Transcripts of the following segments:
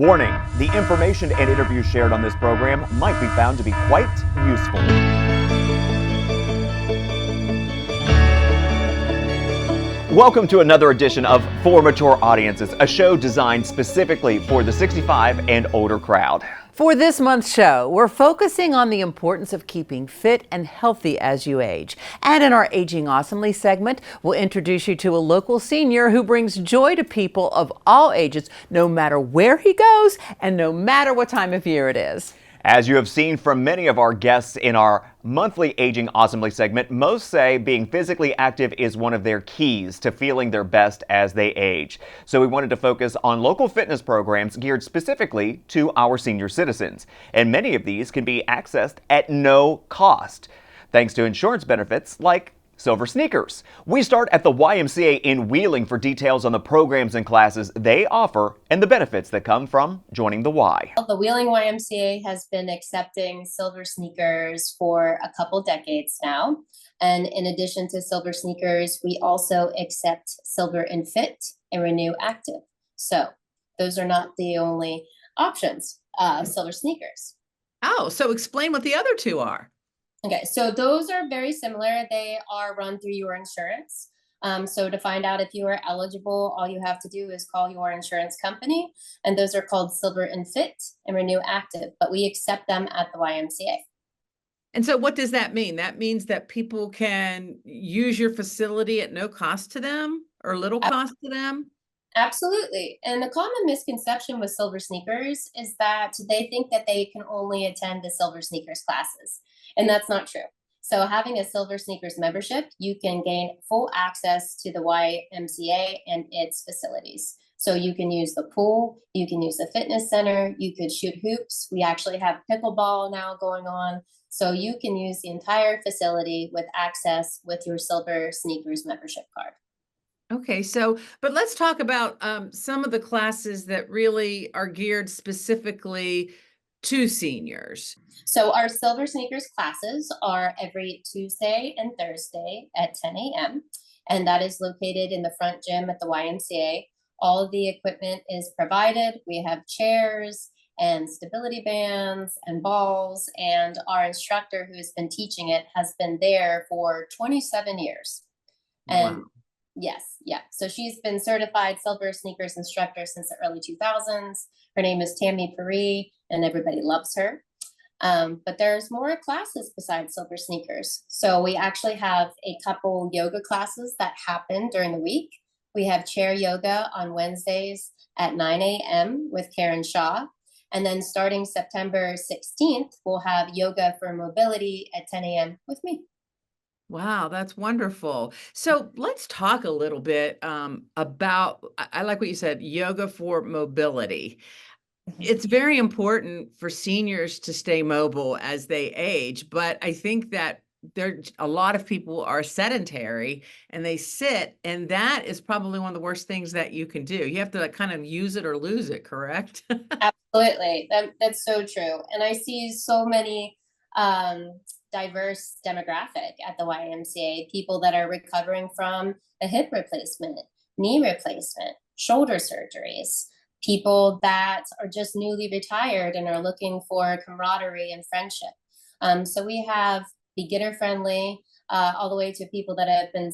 Warning, the information and interviews shared on this program might be found to be quite useful. Welcome to another edition of For Mature Audiences, a show designed specifically for the 65 and older crowd. For this month's show, we're focusing on the importance of keeping fit and healthy as you age. And in our Aging Awesomely segment, we'll introduce you to a local senior who brings joy to people of all ages, no matter where he goes and no matter what time of year it is. As you have seen from many of our guests in our monthly Aging Awesomely segment, most say being physically active is one of their keys to feeling their best as they age. So we wanted to focus on local fitness programs geared specifically to our senior citizens. And many of these can be accessed at no cost, thanks to insurance benefits like Silver Sneakers. We start at the YMCA in Wheeling for details on the programs and classes they offer and the benefits that come from joining the Y. The Wheeling YMCA has been accepting Silver Sneakers for a couple decades now. And in addition to Silver Sneakers, we also accept Silver and Fit and Renew Active. So those are not the only options of Silver Sneakers. Oh, so explain what the other two are. Okay, so those are very similar. They are run through your insurance. So to find out if you are eligible, all you have to do is call your insurance company, and those are called Silver and Fit and Renew Active, but we accept them at the YMCA. And so what does that mean? That means that people can use your facility at no cost to them or little cost to them? Absolutely. And the common misconception with Silver Sneakers is that they think that they can only attend the Silver Sneakers classes. And that's not true. So having a Silver Sneakers membership, you can gain full access to the YMCA and its facilities. So you can use the pool, you can use the fitness center, you could shoot hoops. We actually have pickleball now going on. So you can use the entire facility with access with your Silver Sneakers membership card. Okay, but let's talk about some of the classes that really are geared specifically to seniors. So our Silver Sneakers classes are every Tuesday and Thursday at 10 a.m. And that is located in the front gym at the YMCA. All of the equipment is provided. We have chairs and stability bands and balls. And our instructor who has been teaching it has been there for 27 years. And Wow. yes, yeah. So she's been certified Silver Sneakers instructor since the early 2000s. Her name is Tammy Peri, and everybody loves her. But there's more classes besides Silver Sneakers. So we actually have a couple yoga classes that happen during the week. We have chair yoga on Wednesdays at 9 a.m. with Karen Shaw. And then starting September 16th, we'll have yoga for mobility at 10 a.m. with me. Wow, that's wonderful. So let's talk a little bit about, I like what you said, yoga for mobility. It's very important for seniors to stay mobile as they age, but I think that a lot of people are sedentary and they sit, and that is probably one of the worst things that you can do. You have to kind of use it or lose it, correct? Absolutely. That's so true. And I see so many diverse demographic at the YMCA, people that are recovering from a hip replacement, knee replacement, shoulder surgeries, people that are just newly retired and are looking for camaraderie and friendship. So we have beginner friendly, all the way to people that have been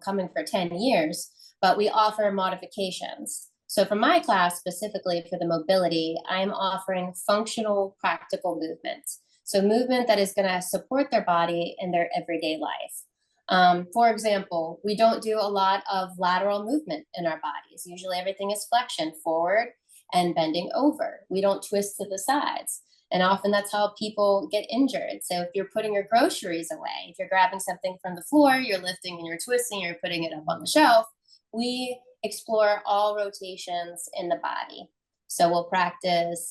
coming for 10 years, but we offer modifications. So for my class, specifically for the mobility, I'm offering functional, practical movement. So movement that is going to support their body in their everyday life. For example, we don't do a lot of lateral movement in our bodies. Usually everything is flexion forward and bending over. We don't twist to the sides. And often that's how people get injured. So if you're putting your groceries away, if you're grabbing something from the floor, you're lifting and you're twisting, you're putting it up on the shelf, we explore all rotations in the body. So we'll practice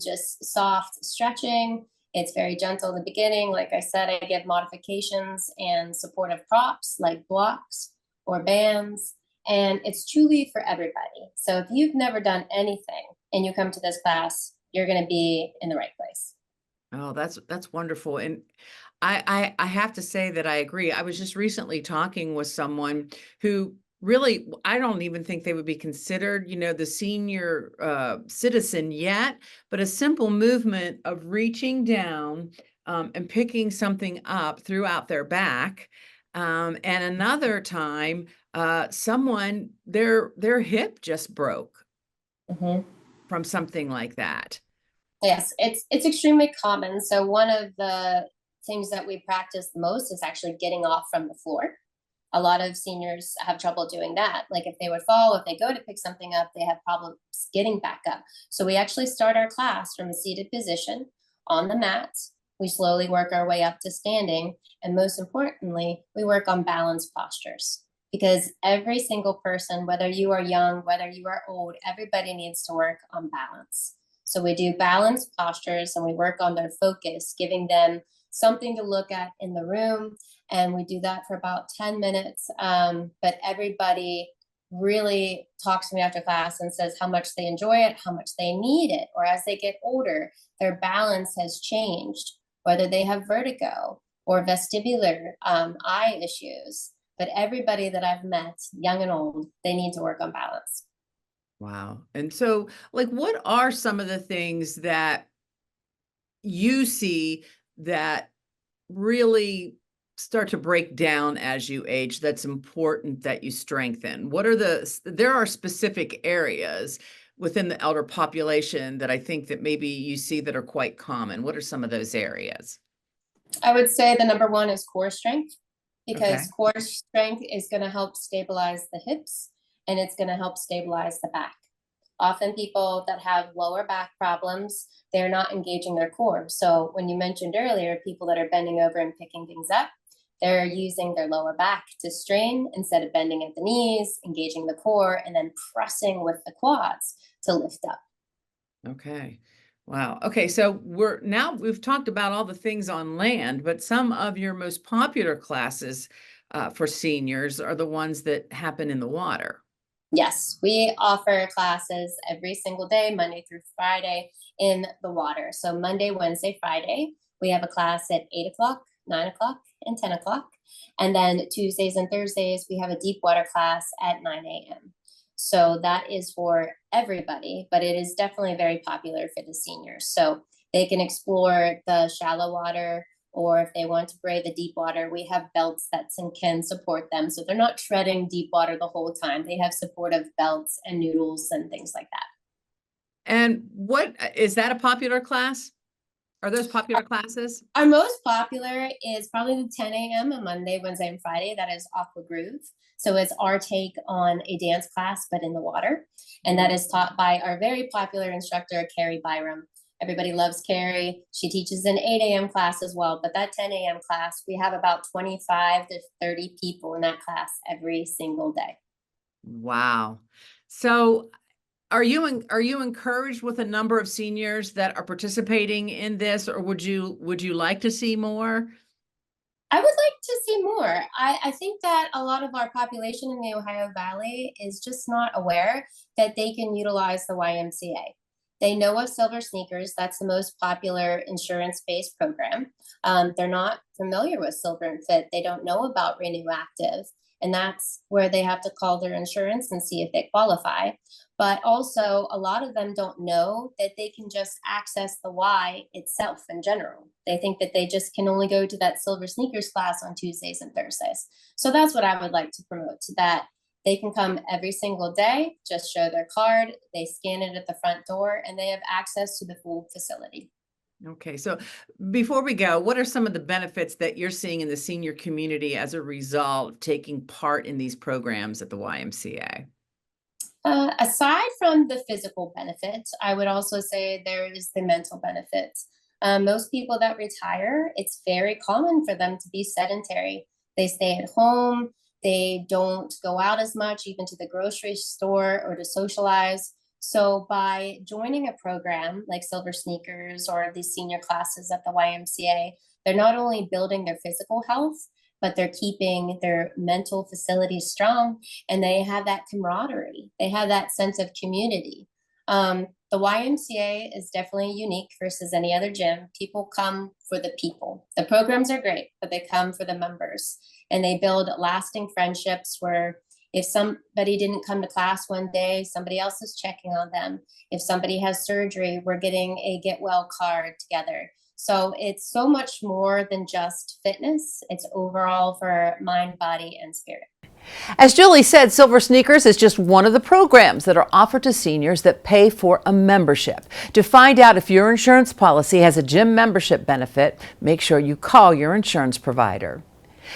just soft stretching. It's very gentle in the beginning. Like I said, I give modifications and supportive props like blocks or bands, and it's truly for everybody. So if you've never done anything and you come to this class, you're going to be in the right place. Oh, that's wonderful. And I have to say that I agree. I was just recently talking with someone who really, I don't even think they would be considered, the senior citizen yet, but a simple movement of reaching down and picking something up throughout their back. And another time, someone, their hip just broke Mhm. from something like that. Yes, it's extremely common. So one of the things that we practice the most is actually getting off from the floor. A lot of seniors have trouble doing that. Like if they would fall, if they go to pick something up, they have problems getting back up. So we actually start our class from a seated position on the mat. We slowly work our way up to standing. And most importantly, we work on balance postures because every single person, whether you are young, whether you are old, everybody needs to work on balance. So we do balance postures and we work on their focus, giving them something to look at in the room, and we do that for about 10 minutes. But everybody really talks to me after class and says how much they enjoy it, how much they need it, or as they get older, their balance has changed, whether they have vertigo or vestibular eye issues. But everybody that I've met, young and old, they need to work on balance. Wow. And so, like, what are some of the things that you see that really start to break down as you age that's important that you strengthen? What are there are specific areas within the elder population that I think that maybe you see that are quite common. What are some of those areas? I would say the number one is core strength, Okay. because core strength is going to help stabilize the hips and it's going to help stabilize the back. Often people that have lower back problems, they're not engaging their core. So when you mentioned earlier, people that are bending over and picking things up, they're using their lower back to strain instead of bending at the knees, engaging the core, and then pressing with the quads to lift up. Okay. Wow. Okay, so we've talked about all the things on land, but some of your most popular classes for seniors are the ones that happen in the water. Yes, we offer classes every single day, Monday through Friday, in the water. So Monday, Wednesday, Friday, we have a class at 8 o'clock, 9 o'clock, and 10 o'clock. And then Tuesdays and Thursdays, we have a deep water class at 9 a.m. So that is for everybody, but it is definitely very popular for the seniors. So they can explore the shallow water, or if they want to brave the deep water, we have belts that can support them. So they're not treading deep water the whole time. They have supportive belts and noodles and things like that. And what is that a popular class? Are those popular classes? Our most popular is probably the 10 a.m. on Monday, Wednesday, and Friday. That is Aqua Groove. So it's our take on a dance class, but in the water. And that is taught by our very popular instructor, Carrie Byram. Everybody loves Carrie. She teaches an 8 a.m. class as well. But that 10 a.m. class, we have about 25 to 30 people in that class every single day. Wow. So are you encouraged with a number of seniors that are participating in this, or would you like to see more? I would like to see more. I think that a lot of our population in the Ohio Valley is just not aware that they can utilize the YMCA. They know of Silver Sneakers, that's the most popular insurance based program. They're not familiar with Silver and Fit, they don't know about Renew Active. And that's where they have to call their insurance and see if they qualify. But also, a lot of them don't know that they can just access the Y itself in general. They think that they just can only go to that Silver Sneakers class on Tuesdays and Thursdays. So that's what I would like to promote, that they can come every single day, just show their card, they scan it at the front door, and they have access to the full facility. Okay, so before we go, what are some of the benefits that you're seeing in the senior community as a result of taking part in these programs at the YMCA? Aside from the physical benefits, I would also say there is the mental benefits. Most people that retire, it's very common for them to be sedentary. They stay at home, they don't go out as much, even to the grocery store or to socialize. So, by joining a program like Silver Sneakers or these senior classes at the YMCA, they're not only building their physical health, but they're keeping their mental facilities strong, and they have that camaraderie. They have that sense of community. The YMCA is definitely unique versus any other gym. People come for the people. The programs are great, but they come for the members, and they build lasting friendships where If somebody didn't come to class one day, somebody else is checking on them. If somebody has surgery, we're getting a get well card together. So it's so much more than just fitness. It's overall for mind, body, and spirit. As Julie said, Silver Sneakers is just one of the programs that are offered to seniors that pay for a membership. To find out if your insurance policy has a gym membership benefit, make sure you call your insurance provider.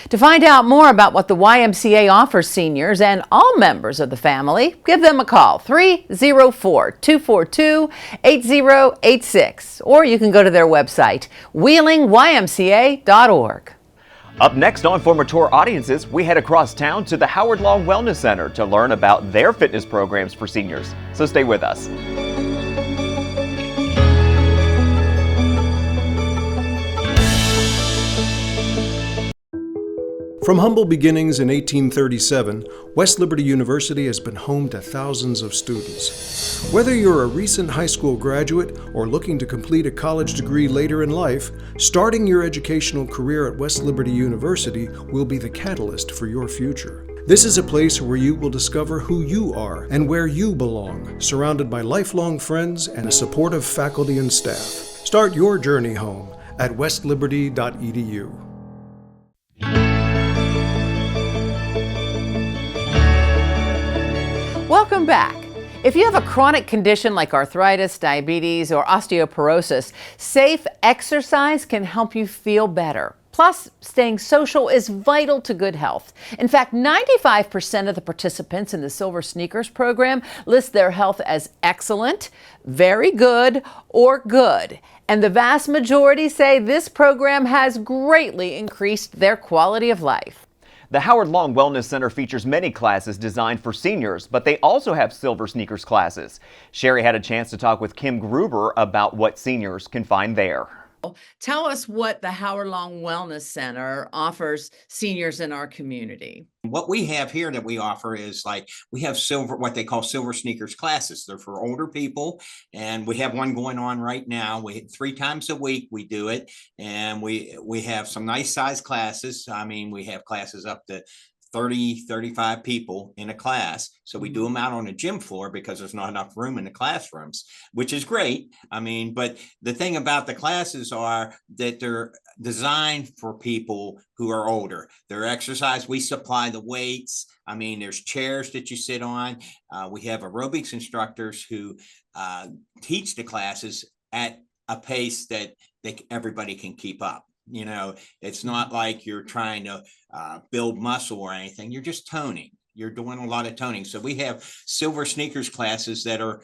To find out more about what the YMCA offers seniors and all members of the family, give them a call, 304-242-8086, or you can go to their website, wheelingymca.org. Up next on For Mature Audiences, we head across town to the Howard Long Wellness Center to learn about their fitness programs for seniors. So stay with us. From humble beginnings in 1837, West Liberty University has been home to thousands of students. Whether you're a recent high school graduate or looking to complete a college degree later in life, starting your educational career at West Liberty University will be the catalyst for your future. This is a place where you will discover who you are and where you belong, surrounded by lifelong friends and a supportive faculty and staff. Start your journey home at westliberty.edu. Welcome back. If you have a chronic condition like arthritis, diabetes, or osteoporosis, safe exercise can help you feel better. Plus, staying social is vital to good health. In fact, 95% of the participants in the Silver Sneakers program list their health as excellent, very good, or good. And the vast majority say this program has greatly increased their quality of life. The Howard Long Wellness Center features many classes designed for seniors, but they also have Silver Sneakers classes. Sherrie had a chance to talk with Kim Gruber about what seniors can find there. Tell us what the Howard Long Wellness Center offers seniors in our community. What we have here that we offer is like we have what they call Silver Sneakers classes. They're for older people, and we have one going on right now. 3 times a week we do it, and we have some nice size classes. I mean, we have classes up to 30, 35 people in a class. So we do them out on a gym floor because there's not enough room in the classrooms, which is great. I mean, but the thing about the classes are that they're designed for people who are older. They're exercise. We supply the weights. I mean, there's chairs that you sit on. We have aerobics instructors who teach the classes at a pace that everybody can keep up. You know, it's not like you're trying to build muscle or anything. You're just toning. You're doing a lot of toning. So we have Silver Sneakers classes that are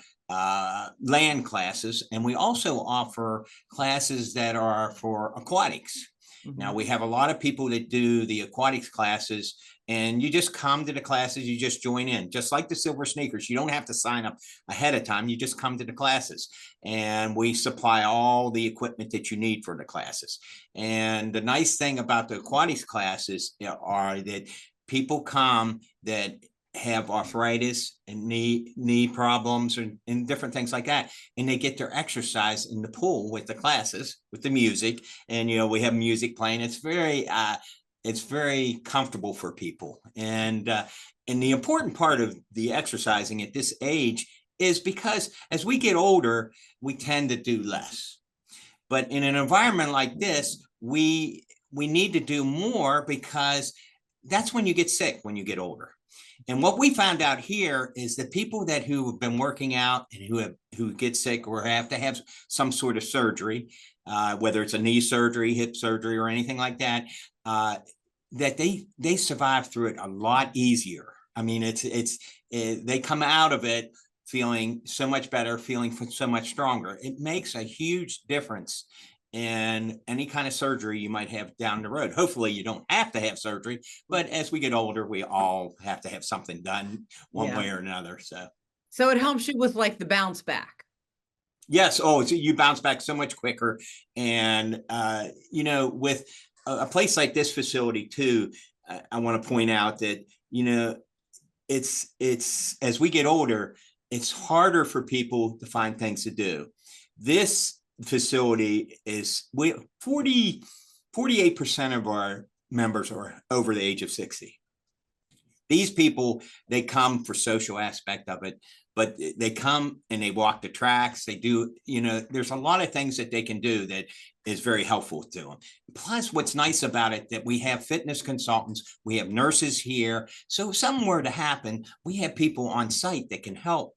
land classes, and we also offer classes that are for aquatics. Mm-hmm. Now, we have a lot of people that do the aquatics classes, and you just come to the classes, you just join in, just like the Silver Sneakers. You don't have to sign up ahead of time. You just come to the classes, and we supply all the equipment that you need for the classes. And the nice thing about the aquatics classes are that people come that have arthritis and knee problems and different things like that, and they get their exercise in the pool with the classes, with the music, and we have music playing. It's very comfortable for people, and the important part of the exercising at this age is because as we get older, we tend to do less. But in an environment like this, we need to do more, because that's when you get sick, when you get older. And what we found out here is that people who have been working out and who get sick or have to have some sort of surgery, whether it's a knee surgery, hip surgery, or anything like that, that they survive through it a lot easier. I mean, they come out of it feeling so much better, feeling so much stronger. It makes a huge difference in any kind of surgery you might have down the road. Hopefully you don't have to have surgery, but as we get older, we all have to have something done one way or another. So it helps you with like the bounce back. Yes. Oh, so you bounce back so much quicker. And, with a place like this facility too, I want to point out that, it's as we get older, it's harder for people to find things to do. This facility is 48% of our members are over the age of 60. these people, they come for social aspect of it, but they come and they walk the tracks. They do, there's a lot of things that they can do that is very helpful to them. Plus, what's nice about it, that we have fitness consultants, we have nurses here. So if something were to happen, we have people on site that can help,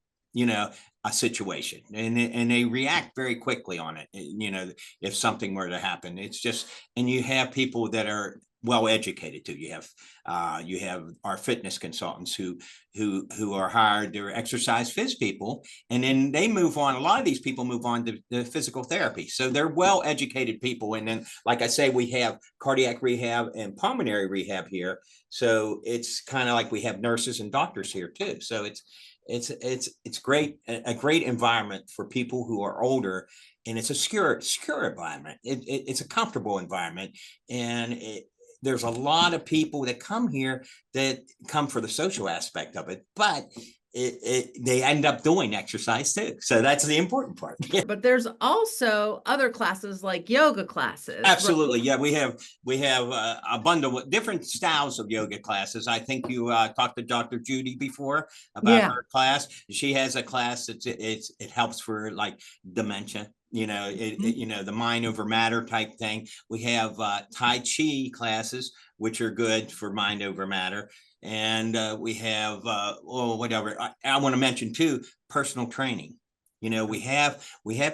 a situation, and they react very quickly on it. If something were to happen, it's just, and you have people that are well educated too. You have our fitness consultants who are hired. They're exercise phys people, and then they move on. A lot of these people move on to physical therapy, so they're well educated people. And then, like I say, we have cardiac rehab and pulmonary rehab here, so it's kind of like we have nurses and doctors here too. So it's great, a great environment for people who are older, and it's a secure environment. It's a comfortable environment, and there's a lot of people that come here that come for the social aspect of it, but they end up doing exercise too. So that's the important part. But there's also other classes like yoga classes. Absolutely. Yeah, we have a bundle of different styles of yoga classes. I think you talked to Dr. Judy before about her class. She has a class that it helps for like dementia. The mind over matter type thing. We have Tai Chi classes, which are good for mind over matter. And we have, whatever. I want to mention too, personal training. We have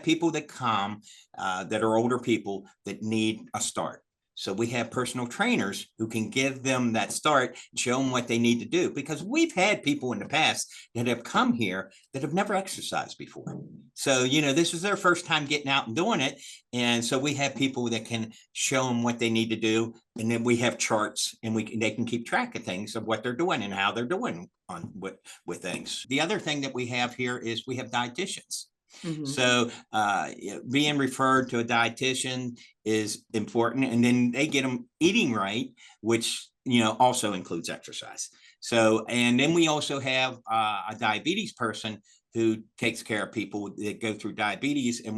people that come that are older people that need a start. So we have personal trainers who can give them that start, show them what they need to do, because we've had people in the past that have come here that have never exercised before. So, this is their first time getting out and doing it. And so we have people that can show them what they need to do. And then we have charts, and they can keep track of things, of what they're doing and how they're doing with things. The other thing that we have here is we have dietitians. Mm-hmm. So being referred to a dietitian is important, and then they get them eating right, which also includes exercise. So, and then we also have a diabetes person who takes care of people that go through diabetes, and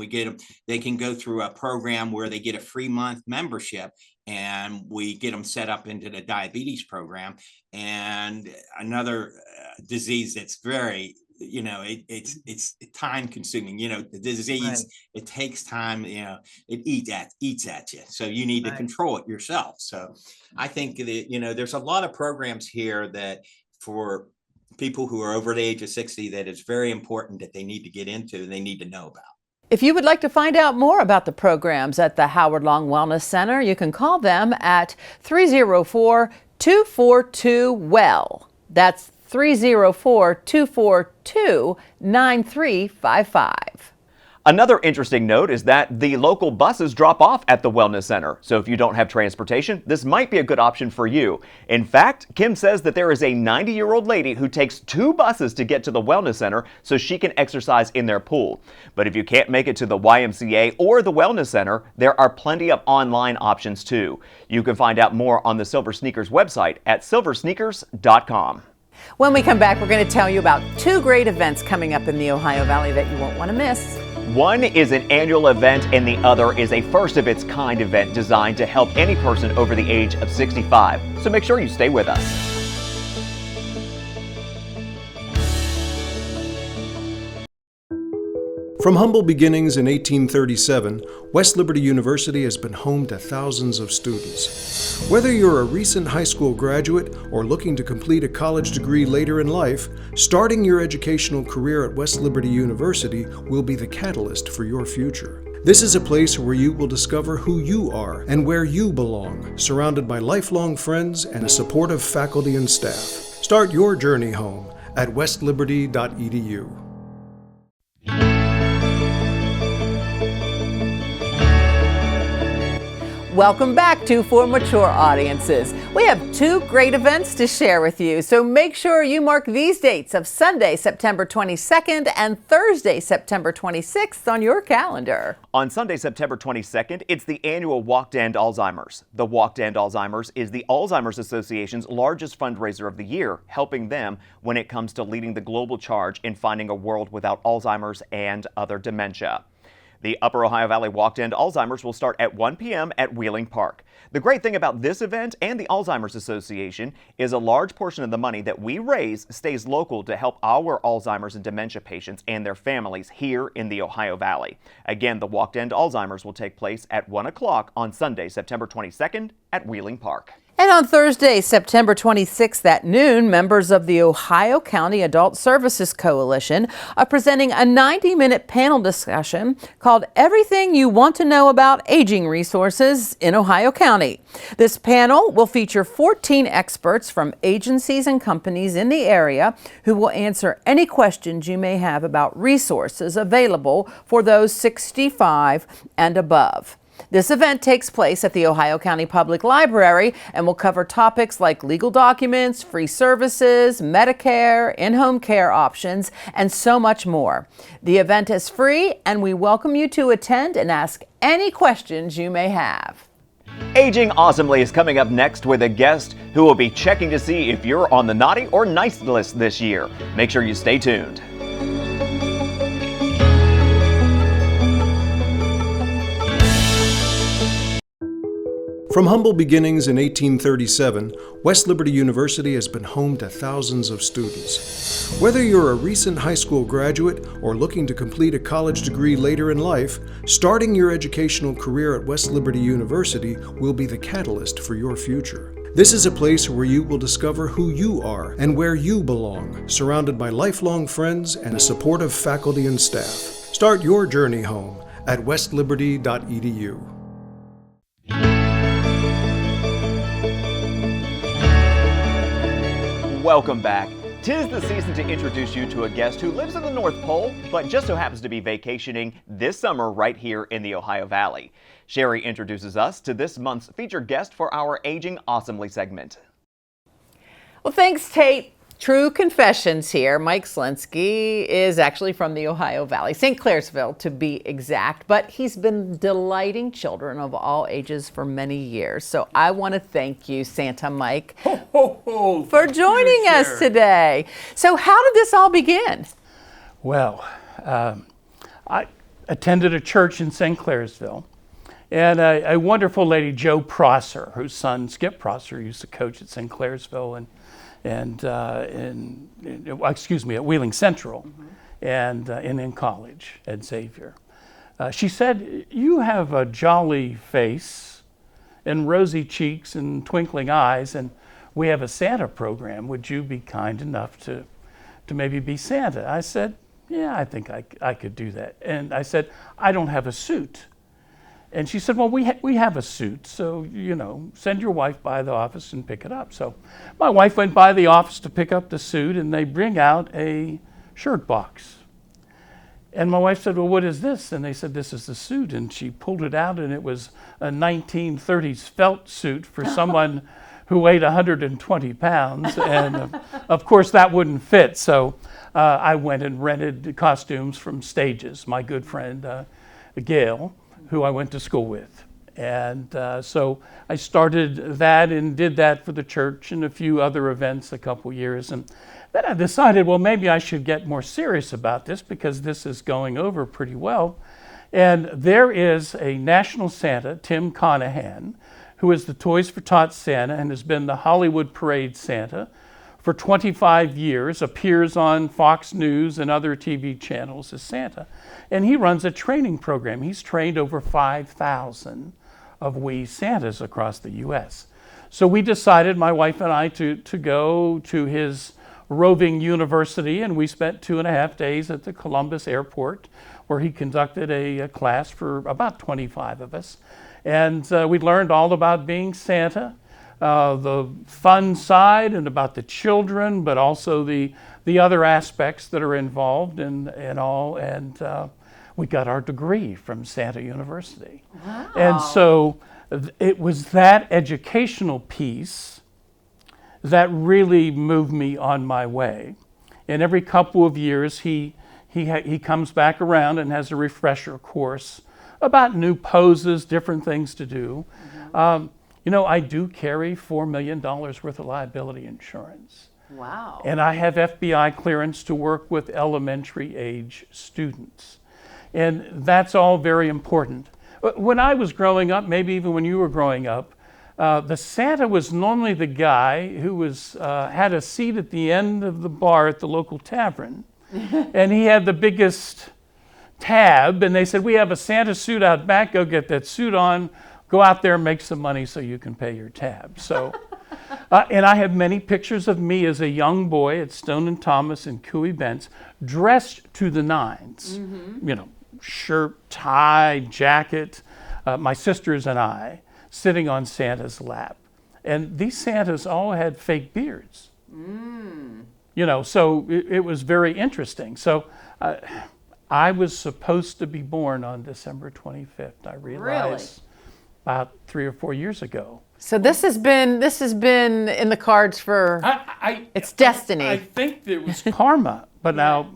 they can go through a program where they get a free month membership, and we get them set up into the diabetes program. And another disease that's very, it's time consuming, the disease, right. It takes time, it eats at you. So you need to control it yourself. So I think that, there's a lot of programs here that for people who are over the age of 60, that is very important, that they need to get into and they need to know about. If you would like to find out more about the programs at the Howard Long Wellness Center, you can call them at 304-242-WELL. That's 304-242-9355. Another interesting note is that the local buses drop off at the Wellness Center. So if you don't have transportation, this might be a good option for you. In fact, Kim says that there is a 90-year-old lady who takes 2 buses to get to the Wellness Center so she can exercise in their pool. But if you can't make it to the YMCA or the Wellness Center, there are plenty of online options too. You can find out more on the Silver Sneakers website at silversneakers.com. When we come back, we're going to tell you about 2 great events coming up in the Ohio Valley that you won't want to miss. One is an annual event, and the other is a first-of-its-kind event designed to help any person over the age of 65. So make sure you stay with us. From humble beginnings in 1837, West Liberty University has been home to thousands of students. Whether you're a recent high school graduate or looking to complete a college degree later in life, starting your educational career at West Liberty University will be the catalyst for your future. This is a place where you will discover who you are and where you belong, surrounded by lifelong friends and a supportive faculty and staff. Start your journey home at westliberty.edu. Welcome back to For Mature Audiences. We have 2 great events to share with you, so make sure you mark these dates of Sunday, September 22nd and Thursday, September 26th on your calendar. On Sunday, September 22nd, it's the annual Walk to End Alzheimer's. The Walk to End Alzheimer's is the Alzheimer's Association's largest fundraiser of the year, helping them when it comes to leading the global charge in finding a world without Alzheimer's and other dementia. The Upper Ohio Valley Walk to End Alzheimer's will start at 1 p.m. at Wheeling Park. The great thing about this event and the Alzheimer's Association is a large portion of the money that we raise stays local to help our Alzheimer's and dementia patients and their families here in the Ohio Valley. Again, the Walk to End Alzheimer's will take place at 1 o'clock on Sunday, September 22nd at Wheeling Park. And on Thursday, September 26th at noon, members of the Ohio County Adult Services Coalition are presenting a 90-minute panel discussion called Everything You Want to Know About Aging Resources in Ohio County. This panel will feature 14 experts from agencies and companies in the area who will answer any questions you may have about resources available for those 65 and above. This event takes place at the Ohio County Public Library and will cover topics like legal documents, free services, Medicare, in-home care options, and so much more. The event is free, and we welcome you to attend and ask any questions you may have. Aging Awesomely is coming up next with a guest who will be checking to see if you're on the naughty or nice list this year. Make sure you stay tuned. From humble beginnings in 1837, West Liberty University has been home to thousands of students. Whether you're a recent high school graduate or looking to complete a college degree later in life, starting your educational career at West Liberty University will be the catalyst for your future. This is a place where you will discover who you are and where you belong, surrounded by lifelong friends and a supportive faculty and staff. Start your journey home at westliberty.edu. Welcome back. 'Tis the season to introduce you to a guest who lives in the North Pole, but just so happens to be vacationing this summer right here in the Ohio Valley. Sherrie introduces us to this month's featured guest for our Aging Awesomely segment. Well, thanks, Tate. True confessions here. Mike Slinsky is actually from the Ohio Valley, St. Clairsville to be exact, but he's been delighting children of all ages for many years. So I want to thank you, Santa Mike, for joining us today. So how did this all begin? Well, I attended a church in St. Clairsville, and a wonderful lady, Jo Prosser, whose son Skip Prosser used to coach at St. Clairsville and at Wheeling Central, and in college at Xavier. She said, "You have a jolly face and rosy cheeks and twinkling eyes, and we have a Santa program. Would you be kind enough to maybe be Santa?" I said, "Yeah, I think I could do that." And I said, "I don't have a suit." And she said, "Well, we have a suit, so, send your wife by the office and pick it up." So my wife went by the office to pick up the suit, and they bring out a shirt box. And my wife said, "Well, what is this?" And they said, "This is the suit." And she pulled it out, and it was a 1930s felt suit for someone who weighed 120 pounds. And of course, that wouldn't fit. So I went and rented costumes from Stages, my good friend Gail, who I went to school with. And so I started that and did that for the church and a few other events a couple years. And then I decided, well, maybe I should get more serious about this because this is going over pretty well. And there is a national Santa, Tim Conahan, who is the Toys for Tots Santa and has been the Hollywood Parade Santa for 25 years, appears on Fox News and other TV channels as Santa. And he runs a training program. He's trained over 5,000 of we Santas across the U.S. So we decided, my wife and I, to go to his roving university, and we spent 2.5 days at the Columbus airport where he conducted a class for about 25 of us. And we learned all about being Santa, the fun side and about the children, but also the other aspects that are involved and all. And we got our degree from Santa University. Wow. And so it was that educational piece that really moved me on my way. And every couple of years, he comes back around and has a refresher course about new poses, different things to do. I do carry $4 million worth of liability insurance. Wow. And I have FBI clearance to work with elementary age students. And that's all very important. When I was growing up, maybe even when you were growing up, the Santa was normally the guy who was had a seat at the end of the bar at the local tavern, and he had the biggest tab, and they said, "We have a Santa suit out back, go get that suit on, go out there and make some money so you can pay your tab." So, and I have many pictures of me as a young boy at Stone and Thomas in Cooey Bents, dressed to the nines, you know, shirt, tie, jacket, my sisters and I, sitting on Santa's lap. And these Santas all had fake beards. You know, so it was very interesting. So I was supposed to be born on December 25th, I realized about 3 or 4 years ago. So this has been in the cards for it's destiny. I think it was karma, but now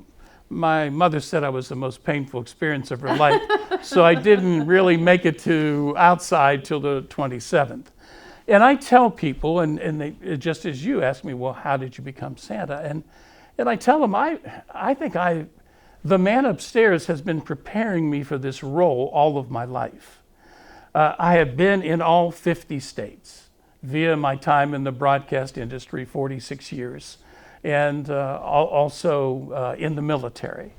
my mother said I was the most painful experience of her life, so I didn't really make it to outside till the 27th. And I tell people, and they, just as you ask me, well, how did you become Santa? And I tell them, I think the man upstairs has been preparing me for this role all of my life. I have been in all 50 states via my time in the broadcast industry, 46 years, and also in the military.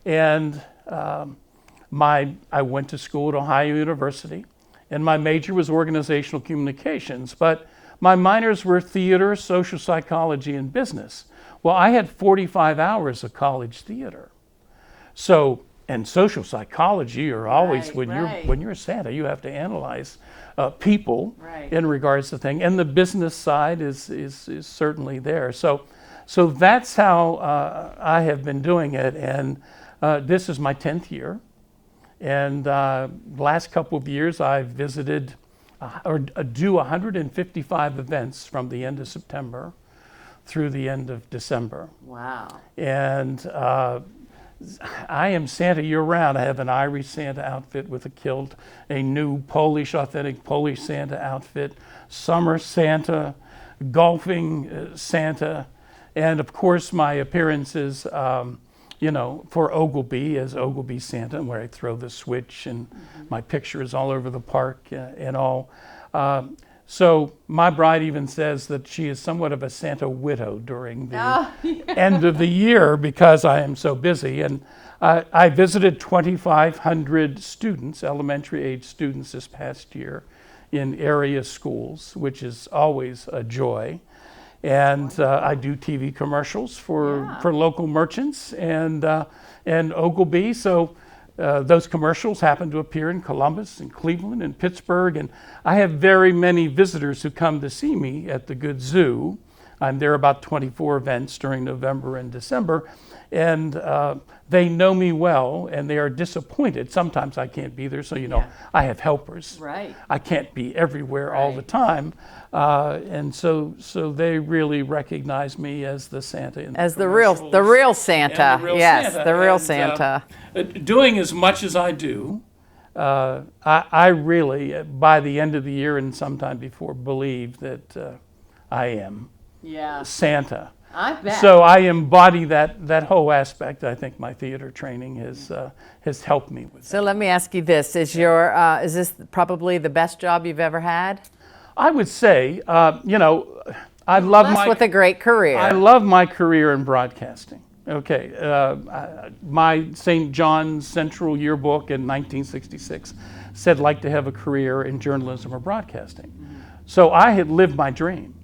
And I went to school at Ohio University, and my major was organizational communications, but my minors were theater, social psychology, and business. Well, I had 45 hours of college theater. So, and social psychology, you're always, when you're a Santa, you have to analyze people in regards to things, and the business side is certainly there. So that's how I have been doing it, and this is my 10th year. And last couple of years, I've visited or do 155 events from the end of September through the end of December. Wow. And I am Santa year-round. I have an Irish Santa outfit with a kilt, a new authentic Polish Santa outfit, summer Santa, golfing Santa, and of course my appearances, you know, for Ogilvy as Ogilvy Santa, where I throw the switch and my picture is all over the park and all. So my bride even says that she is somewhat of a Santa widow during the end of the year because I am so busy. And I visited 2,500 students, elementary age students this past year in area schools, which is always a joy. And I do TV commercials for local merchants and Ogilvy. So those commercials happen to appear in Columbus and Cleveland and Pittsburgh. And I have very many visitors who come to see me at the Good Zoo. I'm there about 24 events during November and December. And they know me well, and they are disappointed. Sometimes I can't be there, so you know I have helpers. Right. I can't be everywhere all the time, and so they really recognize me as the Santa. As the real Santa. Yes, the real Santa. Doing as much as I do, I really, by the end of the year and sometime before, believe that I am Santa. I bet. So I embody that whole aspect. I think my theater training has helped me with that. So let me ask you this: is this probably the best job you've ever had? I would say, you know, I love with a great career. I love my career in broadcasting. Okay, my St. John's Central Yearbook in 1966 said like to have a career in journalism or broadcasting. So I had lived my dream.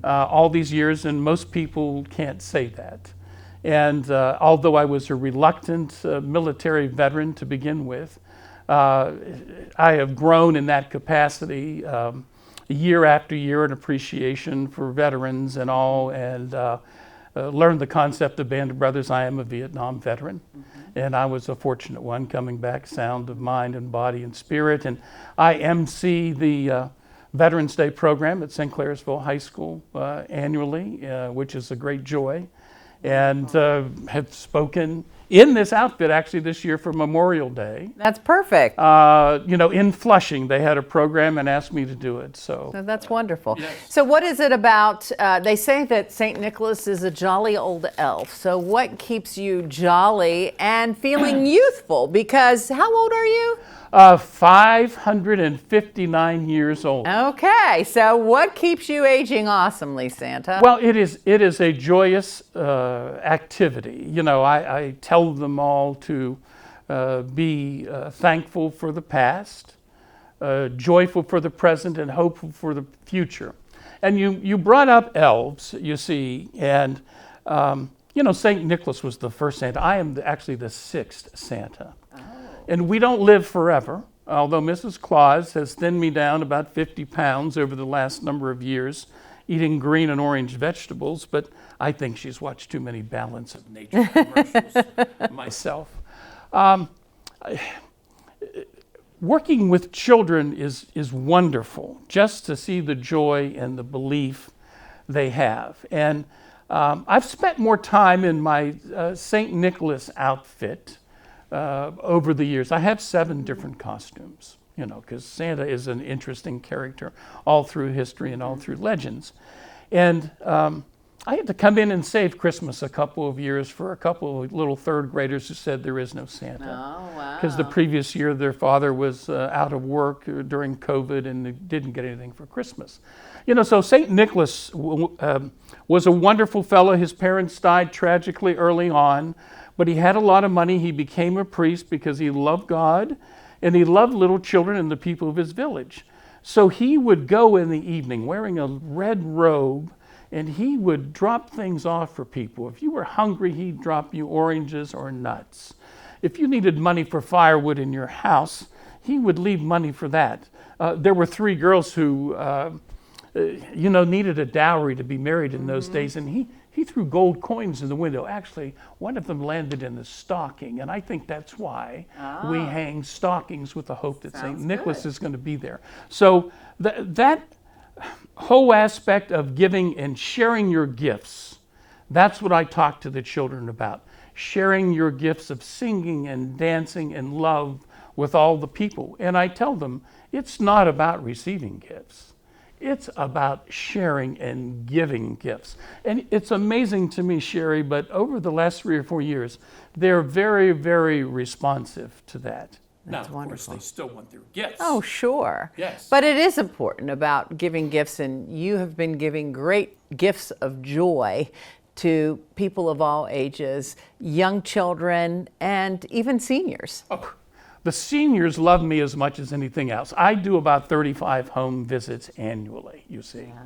All these years, and most people can't say that. And although I was a reluctant military veteran to begin with, I have grown in that capacity year after year in appreciation for veterans and all, and learned the concept of Band of Brothers. I am a Vietnam veteran, and I was a fortunate one coming back sound of mind and body and spirit. And I MC the Veterans Day program at St. Clairsville High School annually, which is a great joy, and have spoken in this outfit actually this year for Memorial Day. That's perfect. In Flushing, they had a program and asked me to do it. So That's wonderful. yes. So what is it about, they say that St. Nicholas is a jolly old elf. So what keeps you jolly and feeling youthful? Because how old are you? 559 years old. Okay, so what keeps you aging awesomely, Santa? Well, it is a joyous activity. I tell them all to be thankful for the past, joyful for the present, and hopeful for the future. And you brought up elves, you see, and St. Nicholas was the first Santa. I am actually the sixth Santa. And we don't live forever, although Mrs. Claus has thinned me down about 50 pounds over the last number of years, eating green and orange vegetables, but I think she's watched too many Balance of Nature commercials myself. Working with children is wonderful, just to see the joy and the belief they have. And I've spent more time in my St. Nicholas outfit over the years. I have 7 different costumes, because Santa is an interesting character all through history and all through legends. And I had to come in and save Christmas a couple of years for a couple of little 3rd graders who said there is no Santa. Oh, wow. Because the previous year their father was out of work during COVID and they didn't get anything for Christmas. So St. Nicholas was a wonderful fellow. His parents died tragically early on. But he had a lot of money. He became a priest because he loved God and he loved little children and the people of his village. So he would go in the evening wearing a red robe and he would drop things off for people. If you were hungry, he'd drop you oranges or nuts. If you needed money for firewood in your house, he would leave money for that. There were 3 girls who needed a dowry to be married in those days, and he threw gold coins in the window. Actually, one of them landed in the stocking, and I think that's why we hang stockings with the hope that St. Nicholas is going to be there. So that whole aspect of giving and sharing your gifts, that's what I talk to the children about. Sharing your gifts of singing and dancing and love with all the people. And I tell them, it's not about receiving gifts. It's about sharing and giving gifts. And it's amazing to me, Sherrie, but over the last 3 or 4 years, they're very, very responsive to that. That's now, wonderful. Of course, they still want their gifts. Oh, sure. Yes. But it is important about giving gifts, and you have been giving great gifts of joy to people of all ages, young children, and even seniors. Oh. The seniors love me as much as anything else. I do about 35 home visits annually, you see. Yeah.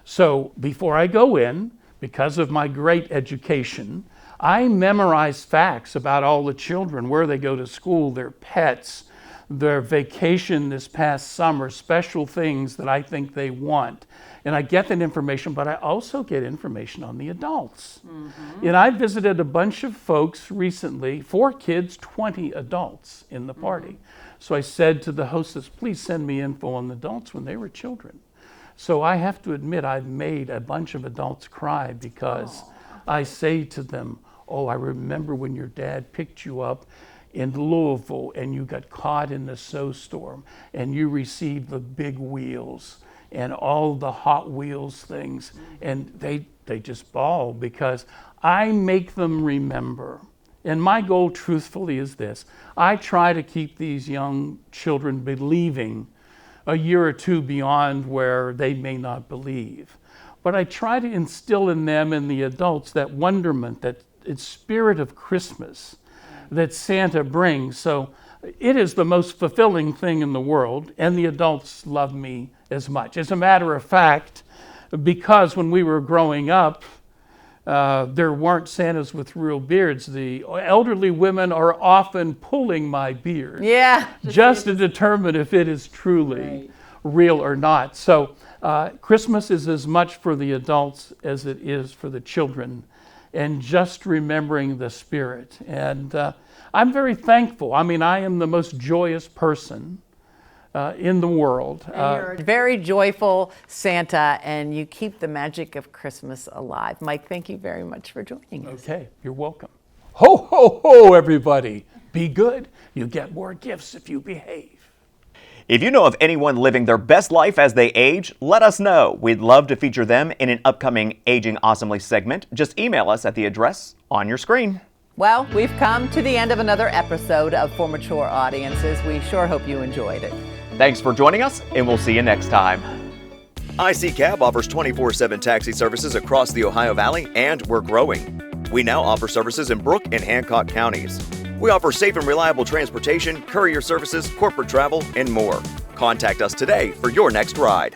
So before I go in, because of my great education, I memorize facts about all the children, where they go to school, their pets, their vacation this past summer, special things that I think they want. And I get that information, but I also get information on the adults. Mm-hmm. And I visited a bunch of folks recently, 4 kids, 20 adults in the party. Mm-hmm. So I said to the hostess, please send me info on the adults when they were children. So I have to admit, I've made a bunch of adults cry because I say to them, oh, I remember when your dad picked you up in Louisville and you got caught in the snowstorm and you received the big wheels and all the Hot Wheels things, and they just bawl because I make them remember. And my goal, truthfully, is this. I try to keep these young children believing a year or 2 beyond where they may not believe. But I try to instill in them and the adults that wonderment, that spirit of Christmas that Santa brings. So it is the most fulfilling thing in the world, and the adults love me as much. As a matter of fact, because when we were growing up, there weren't Santas with real beards. The elderly women are often pulling my beard, just to determine if it is truly real or not. So Christmas is as much for the adults as it is for the children, and just remembering the spirit. And I'm very thankful. I mean, I am the most joyous person in the world. You're a very joyful Santa, and you keep the magic of Christmas alive. Mike, thank you very much for joining us. Okay, you're welcome. Ho, ho, ho, everybody. Be good. You get more gifts if you behave. If you know of anyone living their best life as they age, let us know. We'd love to feature them in an upcoming Aging Awesomely segment. Just email us at the address on your screen. Well, we've come to the end of another episode of For Mature Audiences. We sure hope you enjoyed it. Thanks for joining us, and we'll see you next time. IC Cab offers 24/7 taxi services across the Ohio Valley, and we're growing. We now offer services in Brooke and Hancock counties. We offer safe and reliable transportation, courier services, corporate travel, and more. Contact us today for your next ride.